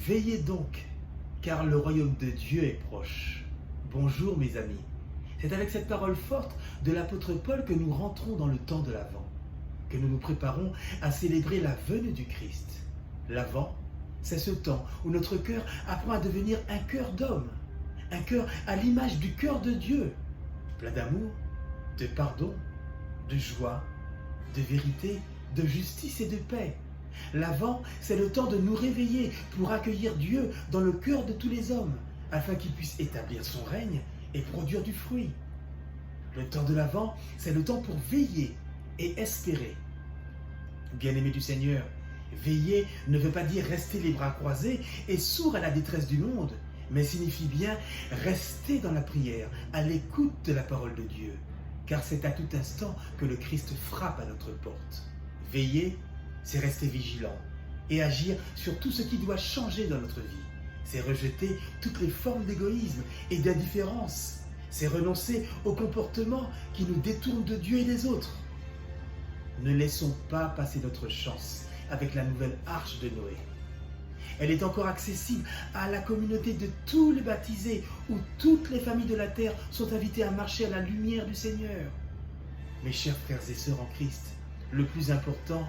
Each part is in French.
Veillez donc, car le royaume de Dieu est proche. Bonjour mes amis. C'est avec cette parole forte de l'apôtre Paul que nous rentrons dans le temps de l'Avent, que nous nous préparons à célébrer la venue du Christ. L'Avent, c'est ce temps où notre cœur apprend à devenir un cœur d'homme, un cœur à l'image du cœur de Dieu, plein d'amour, de pardon, de joie, de vérité, de justice et de paix. L'Avent, c'est le temps de nous réveiller pour accueillir Dieu dans le cœur de tous les hommes, afin qu'il puisse établir son règne et produire du fruit. Le temps de l'Avent, c'est le temps pour veiller et espérer. Bien-aimés du Seigneur, veiller ne veut pas dire rester les bras croisés et sourd à la détresse du monde, mais signifie bien rester dans la prière, à l'écoute de la parole de Dieu, car c'est à tout instant que le Christ frappe à notre porte. Veiller, c'est rester vigilant et agir sur tout ce qui doit changer dans notre vie. C'est rejeter toutes les formes d'égoïsme et d'indifférence. C'est renoncer aux comportements qui nous détournent de Dieu et des autres. Ne laissons pas passer notre chance avec la nouvelle arche de Noé. Elle est encore accessible à la communauté de tous les baptisés, où toutes les familles de la terre sont invitées à marcher à la lumière du Seigneur. Mes chers frères et sœurs en Christ, le plus important,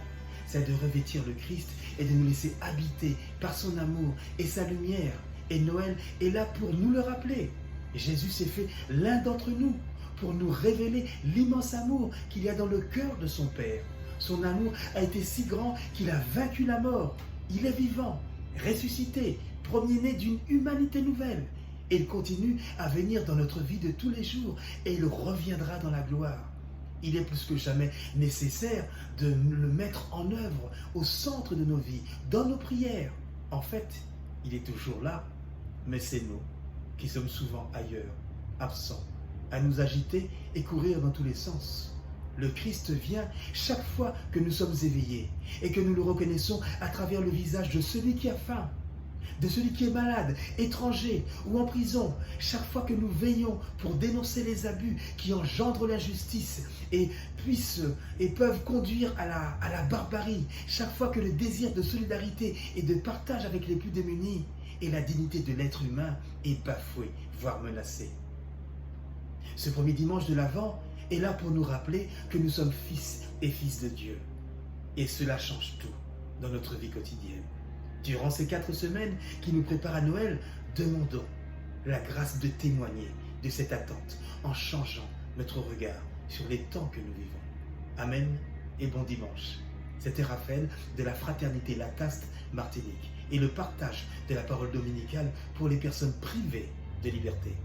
c'est de revêtir le Christ et de nous laisser habiter par son amour et sa lumière. Et Noël est là pour nous le rappeler. Jésus s'est fait l'un d'entre nous pour nous révéler l'immense amour qu'il y a dans le cœur de son Père. Son amour a été si grand qu'il a vaincu la mort. Il est vivant, ressuscité, premier-né d'une humanité nouvelle. Et il continue à venir dans notre vie de tous les jours et il reviendra dans la gloire. Il est plus que jamais nécessaire de le mettre en œuvre au centre de nos vies, dans nos prières. En fait, il est toujours là, mais c'est nous qui sommes souvent ailleurs, absents, à nous agiter et courir dans tous les sens. Le Christ vient chaque fois que nous sommes éveillés et que nous le reconnaissons à travers le visage de celui qui a faim, de celui qui est malade, étranger ou en prison, chaque fois que nous veillons pour dénoncer les abus qui engendrent l'injustice et peuvent conduire à la barbarie, chaque fois que le désir de solidarité et de partage avec les plus démunis et la dignité de l'être humain est bafouée, voire menacée. Ce premier dimanche de l'Avent est là pour nous rappeler que nous sommes fils et fils de Dieu. Et cela change tout dans notre vie quotidienne. Durant ces 4 semaines qui nous préparent à Noël, demandons la grâce de témoigner de cette attente en changeant notre regard sur les temps que nous vivons. Amen et bon dimanche. C'était Raphaël de la Fraternité Lacaste Martinique et le partage de la parole dominicale pour les personnes privées de liberté.